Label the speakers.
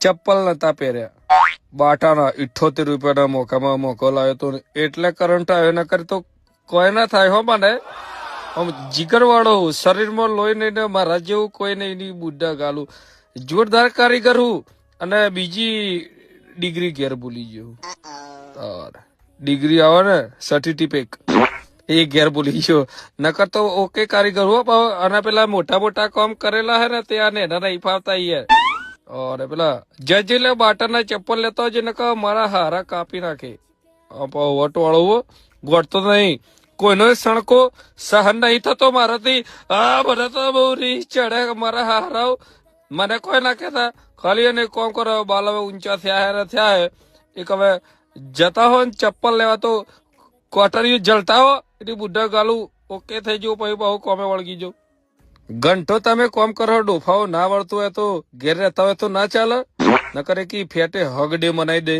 Speaker 1: ચપ્પલ નતા પહેર્યા, બાટાના 78 રૂપિયાના મોકામાં મોકો લાવ્યો તો એટલે કરંટ આવ્યો, ન કરે તો કોઈ ના થાય હો. મને આમ જીગર વાળો શરીરમાં લોહી નહીં, મારા જેવું કોઈ નહીં, બુઢા ગાલું જોરદાર કારીગર હું. અને બીજી ડિગ્રી ઘેર ભૂલી ગયો, ડિગ્રી આવે ને સર્ટિફિકેટ, એ ઘેર ભૂલી ગયો. નકર તો ઓકે કારીગર હો. અને પેલા મોટા મોટા કામ કરેલા હે ને ત્યાં ને એના નહીં ફાવતા યાર. और પેલા જજલે બાટાના ચપ્પલ લેતો હોય ને મારા હારા કાપી નાખે. વટ વાળો ગોઠતો નહીં, કોઈનો સણકો સહન નહીં થતો મારાથી. મને તો બહુ રીસ ચડે મારા હારાઓ. મને કોઈ ના કહેતા, ખાલી એને કોમ કરો. બાલ હવે ઊંચા થયા હે એક હવે જતા હોય ને ચપ્પલ લેવા તો કોટરીઓ જલતા હો એટલે બુઢા ગાલું ઓકે થઈ જવું, પછી બહુ કોમે વળગી જવું. ઘંટો તમે કોમ કરો, ડોફાઓ ના વળતું હોય તો ઘેર રહેતા હોય તો ના ચાલે, ન કરે કે ફેટે હગડે મનાઈ દે.